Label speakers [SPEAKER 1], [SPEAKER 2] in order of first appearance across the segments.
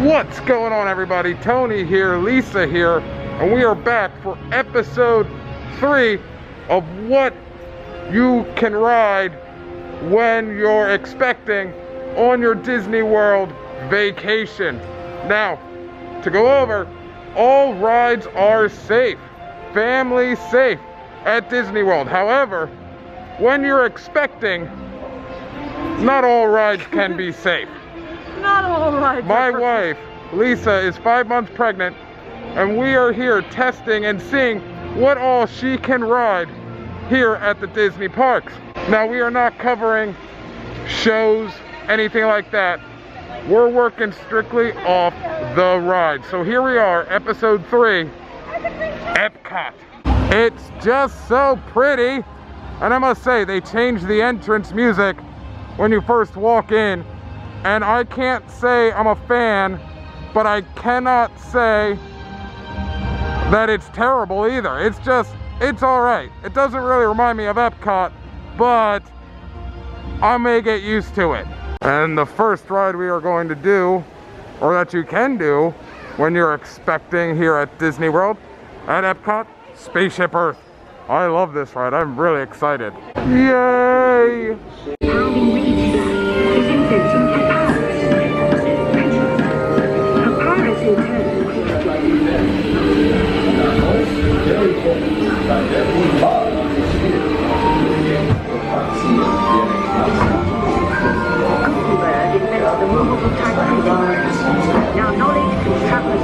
[SPEAKER 1] What's going on, everybody? Tony here, Lisa here, and we are back for episode 3 of what you can ride when you're expecting on your Disney World vacation. Now, to go over, all rides are safe, family safe at Disney World. However, when you're expecting, not all rides can be safe.
[SPEAKER 2] Not all rides.
[SPEAKER 1] My wife, Lisa, is 5 months pregnant, and we are here testing and seeing what all she can ride here at the Disney parks. Now, we are not covering shows, anything like that. We're working strictly off the ride. So here we are, episode 3, Epcot. It's just so pretty. And I must say, they changed the entrance music when you first walk in. And I can't say I'm a fan, but I cannot say that it's terrible either. It's all right. It doesn't really remind me of Epcot, but I may get used to it. And the first ride we are going to do, or that you can do when you're expecting here at Disney World, at Epcot, Spaceship Earth. I love this ride. I'm really excited. Yay!
[SPEAKER 3] Now knowledge can travel.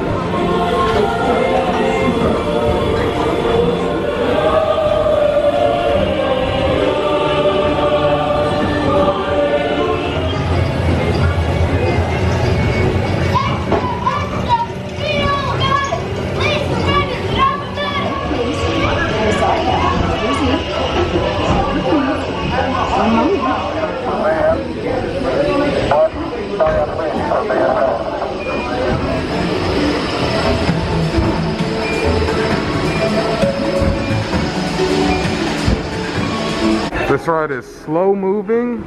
[SPEAKER 1] This ride is slow moving,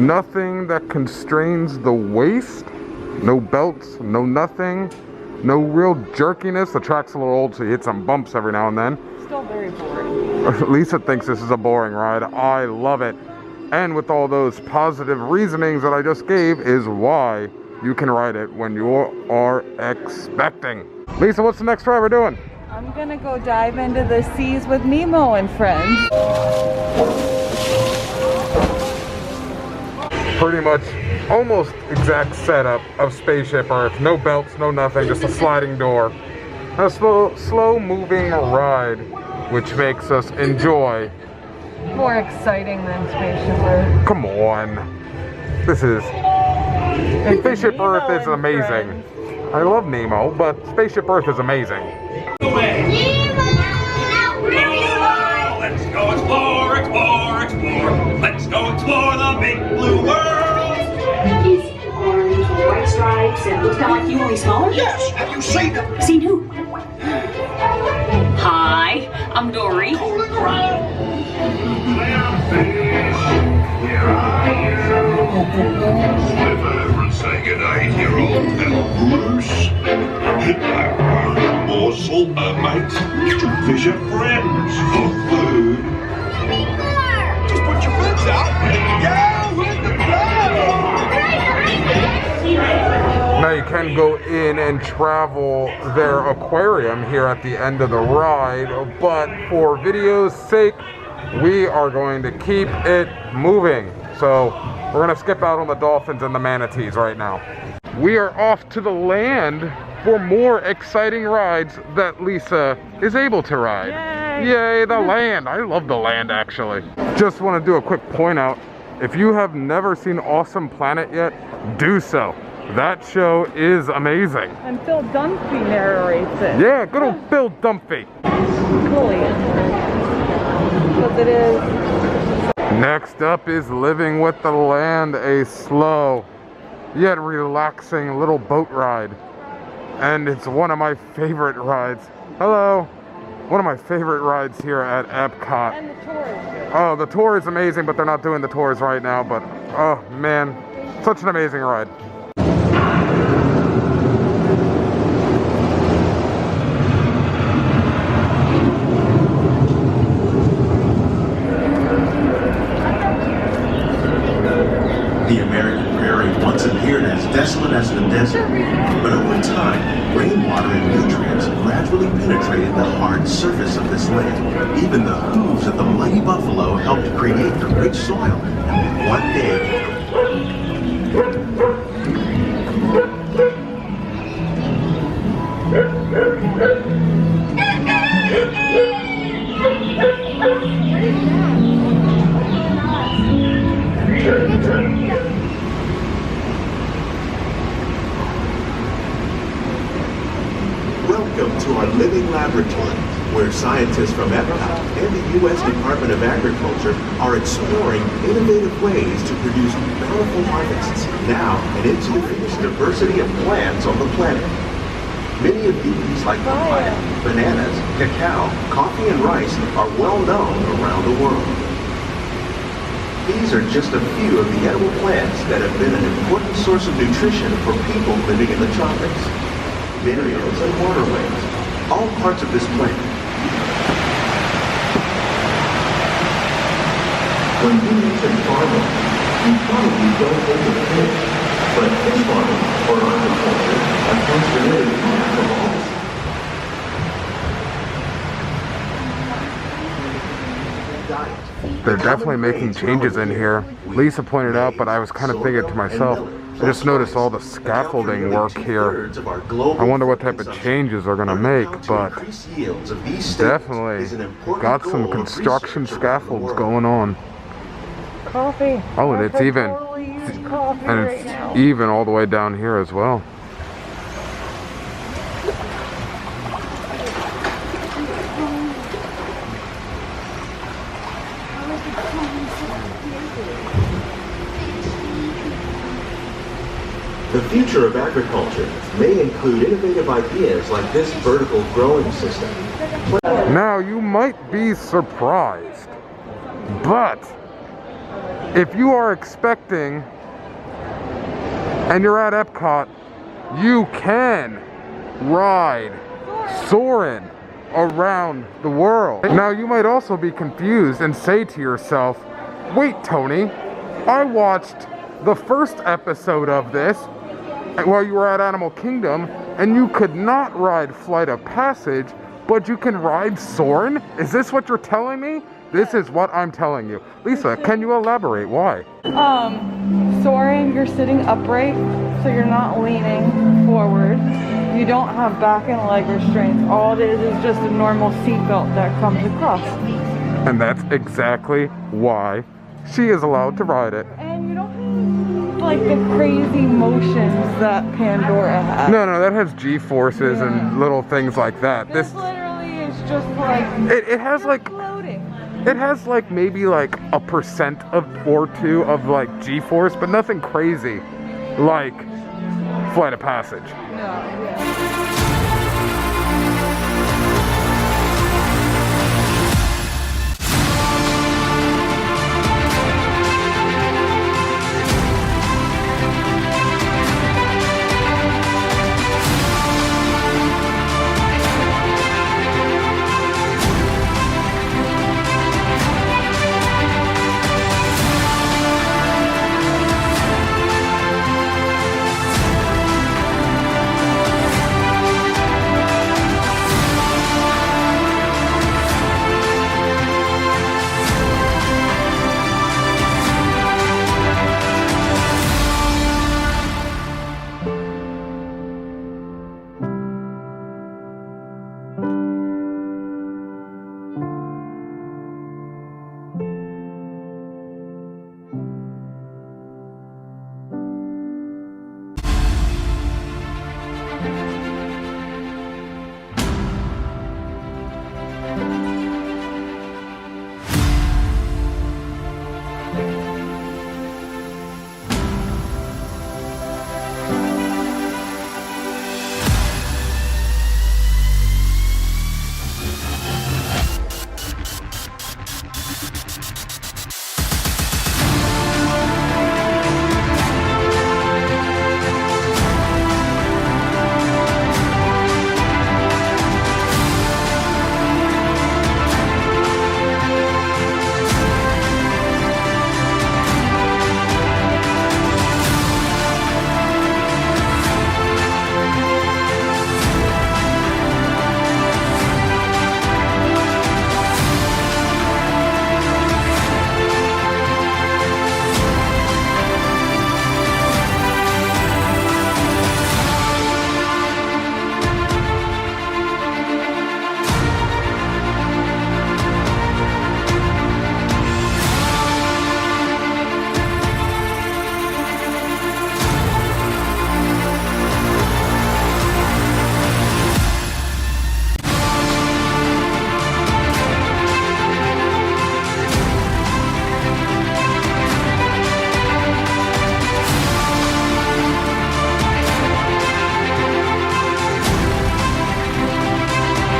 [SPEAKER 1] nothing that constrains the waist, no belts, no nothing, no real jerkiness. The track's a little old, so you hit some bumps every now and then.
[SPEAKER 2] Still very boring.
[SPEAKER 1] Lisa thinks this is a boring ride. I love it. And with all those positive reasonings that I just gave is why you can ride it when you are expecting. Lisa, what's the next ride we're doing?
[SPEAKER 2] I'm gonna go dive into the seas with Nemo and friends.
[SPEAKER 1] Pretty much almost exact setup of Spaceship Earth. No belts, no nothing, just a sliding door. A slow moving ride, which makes us enjoy.
[SPEAKER 2] More exciting than Spaceship Earth.
[SPEAKER 1] Come on. This is... Spaceship Earth is amazing. I love Nemo, but Spaceship Earth is amazing.
[SPEAKER 4] Let's go explore, explore, explore. Let's go explore the big blue world.
[SPEAKER 3] Is orange with white stripes and looks kind of like you, only smaller?
[SPEAKER 4] Yes, have you seen them?
[SPEAKER 3] Seen who? Hi, I'm Dory.
[SPEAKER 4] Say good day to your old pal Bruce. A morsel, mate. Fish are friends for food. Just put your fins out. Go with the flow.
[SPEAKER 1] Now you can go in and travel their aquarium here at the end of the ride, but for video's sake, we are going to keep it moving. So we're gonna skip out on the dolphins and the manatees right now. We are off to the land for more exciting rides that Lisa is able to ride.
[SPEAKER 2] Yay!
[SPEAKER 1] Yay, the land. I love the land, actually. Just want to do a quick point out. If you have never seen Awesome Planet yet, do so. That show is amazing.
[SPEAKER 2] And Phil Dunphy narrates it.
[SPEAKER 1] Yeah, good old Bill Dunphy.
[SPEAKER 2] Brilliant. Because it is.
[SPEAKER 1] Next up is Living with the Land, a slow yet relaxing little boat ride. And it's one of my favorite rides. Hello. One of my favorite rides here at Epcot.
[SPEAKER 2] And the tour is good.
[SPEAKER 1] Oh, the tour is amazing, but they're not doing the tours right now. But, oh man, such an amazing ride.
[SPEAKER 5] But over time, rainwater and nutrients gradually penetrated the hard surface of this land. Even the hooves of the mighty buffalo helped create the rich soil. And one day, welcome to our living laboratory, where scientists from Epcot and the U.S. Department of Agriculture are exploring innovative ways to produce bountiful harvests now and into the future diversity of plants on the planet. Many of these, like papaya, bananas, cacao, coffee, and rice, are well known around the world. These are just a few of the edible plants that have been an important source of nutrition for people living in the tropics. Minerals and waterways, all parts of this plant. When you mention farming, you probably don't think of fish, but fish farming or aquaculture accounts for nearly half of all diet.
[SPEAKER 1] They're definitely making changes in here. Lisa pointed out, but I was kind of thinking to myself, I just noticed all the scaffolding work here. I wonder what type of changes they're going to make, but definitely got some construction scaffolds going on.
[SPEAKER 2] Coffee.
[SPEAKER 1] Oh, and it's even, even all the way down here as well.
[SPEAKER 5] The future of agriculture may include innovative ideas like this vertical growing system.
[SPEAKER 1] Now, you might be surprised, but if you are expecting and you're at Epcot, you can ride Soarin around the world. Now, you might also be confused and say to yourself, wait, Tony, I watched the first episode of this while you were at Animal Kingdom, and you could not ride Flight of Passage, but you can ride Soarin? Is this what you're telling me? This is what I'm telling you. Lisa, can you elaborate? Why?
[SPEAKER 2] Soaring, you're sitting upright, so you're not leaning forward. You don't have back and leg restraints. All it is just a normal seatbelt that comes across.
[SPEAKER 1] And that's exactly why she is allowed to ride it.
[SPEAKER 2] And you don't have like the crazy motions that Pandora has.
[SPEAKER 1] No, that has G-forces and little things like that.
[SPEAKER 2] This literally is just like
[SPEAKER 1] it has like
[SPEAKER 2] floating.
[SPEAKER 1] It has like maybe like a % or two of like G-force, but nothing crazy like Flight of Passage.
[SPEAKER 2] No, yeah.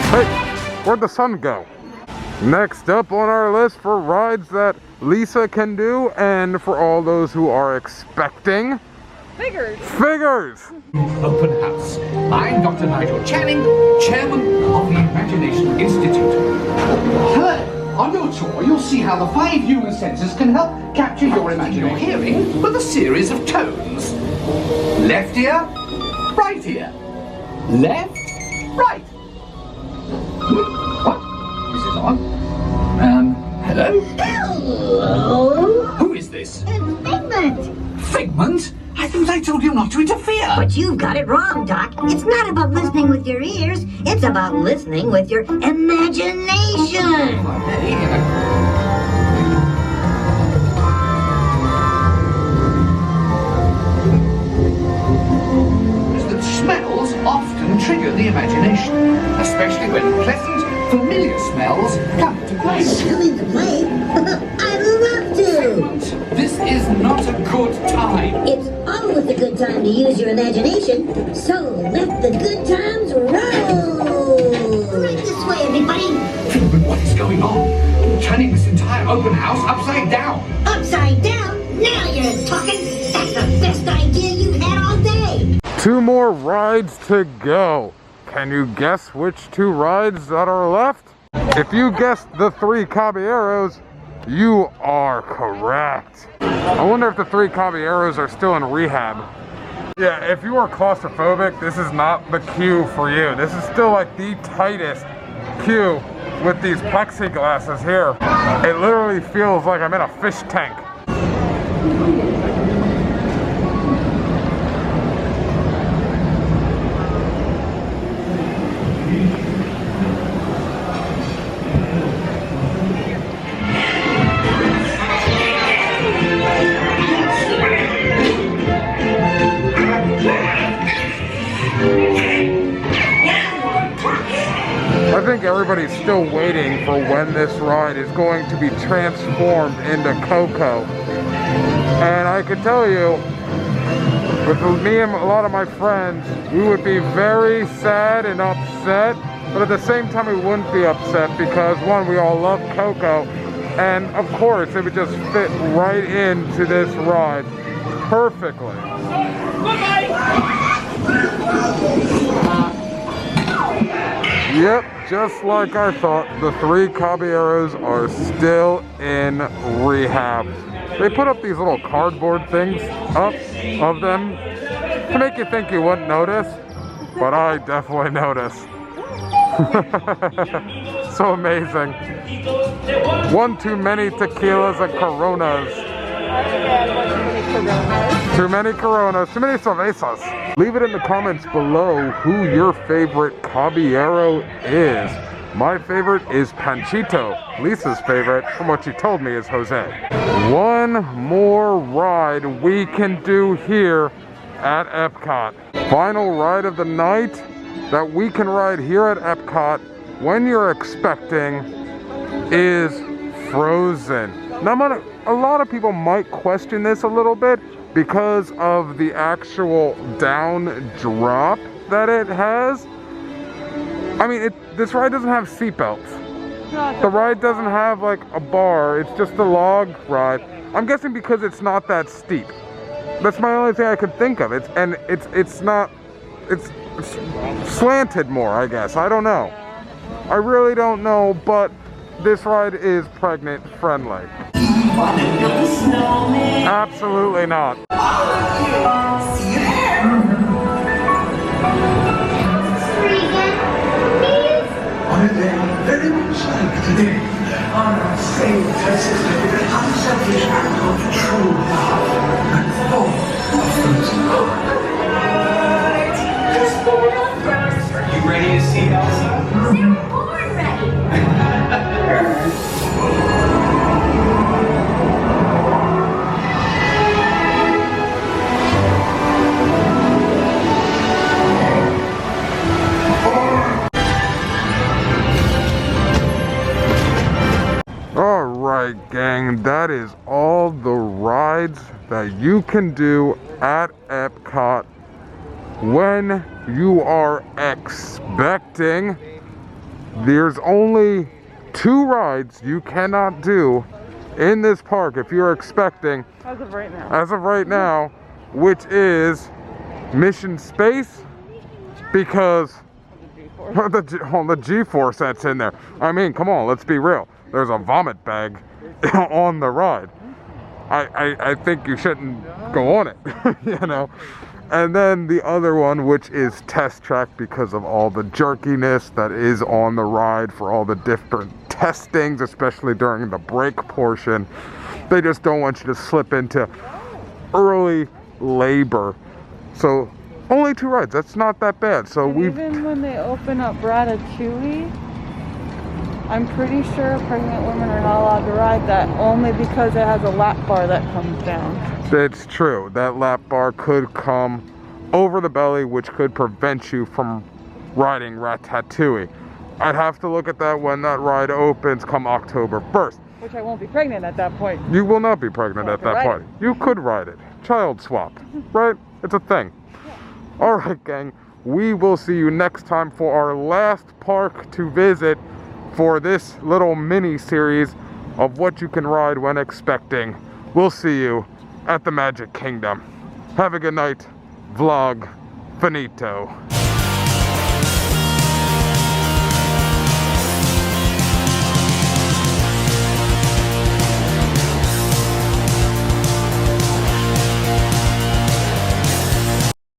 [SPEAKER 1] Hey, where'd the sun go? Next up on our list for rides that Lisa can do, and for all those who are expecting...
[SPEAKER 2] Figures!
[SPEAKER 1] Figures!
[SPEAKER 6] Open house. I'm Dr. Nigel Channing, Chairman of the Imagination Institute. Hello. On your tour, you'll see how the 5 human senses can help capture your imagination. Your hearing with a series of tones. Left ear, right ear. Left, right. What? Is it on? Hello?
[SPEAKER 7] Hello?
[SPEAKER 6] Who is this?
[SPEAKER 7] Figment!
[SPEAKER 6] Figment? I thought I told you not to interfere.
[SPEAKER 7] But you've got it wrong, Doc. It's not about listening with your ears. It's about listening with your imagination.
[SPEAKER 6] That smells often trigger the imagination, especially when pleasant, familiar smells come into play.
[SPEAKER 7] Come into play? I'd love to!
[SPEAKER 6] This is not a good time.
[SPEAKER 7] It's always a good time to use your imagination, so let the good times roll! Right this way, everybody!
[SPEAKER 6] But what is going on? Turning this entire open house upside down.
[SPEAKER 7] Upside down? Now you're talking! That's the best idea you've had all day!
[SPEAKER 1] 2 more rides to go. Can you guess which 2 rides that are left? If you guessed the 3 Caballeros, you are correct. I wonder if the 3 Caballeros are still in rehab. Yeah, if you are claustrophobic, this is not the queue for you. This is still like the tightest queue with these plexiglasses here. It literally feels like I'm in a fish tank. I think everybody's still waiting for when this ride is going to be transformed into Coco. And I can tell you, with me and a lot of my friends, we would be very sad and upset, but at the same time we wouldn't be upset because, one, we all love Coco, and of course it would just fit right into this ride perfectly. Yep, just like I thought, the 3 Caballeros are still in rehab. They put up these little cardboard things up of them to make you think you wouldn't notice, but I definitely noticed. So amazing. 1 too many tequilas and Coronas. Too many Coronas, too many cervezas. Leave it in the comments below who your favorite Caballero is. My favorite is Panchito. Lisa's favorite, from what she told me, is Jose. 1 more ride we can do here at Epcot. Final ride of the night that we can ride here at Epcot when you're expecting is Frozen. Now, a lot of people might question this a little bit because of the actual down drop that it has. I mean, this ride doesn't have seatbelts. The ride doesn't have like a bar. It's just a log ride. I'm guessing because it's not that steep. That's my only thing I could think of. It's slanted more, I guess. I don't know. I really don't know, but this ride is pregnant friendly. Absolutely not.
[SPEAKER 8] On a day very much like today, on our same tested unselfish act of true love and full of frozen heart.
[SPEAKER 3] Just born up first.
[SPEAKER 6] Are you ready to see Elsa?
[SPEAKER 3] They were born ready.
[SPEAKER 1] Alright gang, that is all the rides that you can do at Epcot when you are expecting There's only 2 rides you cannot do in this park if you're expecting,
[SPEAKER 2] As of right now.
[SPEAKER 1] as of right now, which is Mission Space, because the G-force that's in there. I mean, come on, let's be real. There's a vomit bag on the ride. I think you shouldn't go on it, you know. And then the other one, which is Test Track, because of all the jerkiness that is on the ride for all the different testings, especially during the break portion. They just don't want you to slip into early labor. So only 2 rides, that's not that bad. So
[SPEAKER 2] And even when they open up Ratatouille, I'm pretty sure pregnant women are not allowed to ride that, only because it has a lap bar that comes down.
[SPEAKER 1] It's true, that lap bar could come over the belly, which could prevent you from riding Ratatouille. I'd have to look at that when that ride opens come October 1st.
[SPEAKER 2] Which I won't be pregnant at that point.
[SPEAKER 1] You will not be pregnant
[SPEAKER 2] So I
[SPEAKER 1] at
[SPEAKER 2] could
[SPEAKER 1] that
[SPEAKER 2] ride
[SPEAKER 1] point. You could ride it. Child swap, right? It's a thing. All right, gang. We will see you next time for our last park to visit for this little mini series of what you can ride when expecting. We'll see you at the Magic Kingdom. Have a good night. Vlog finito.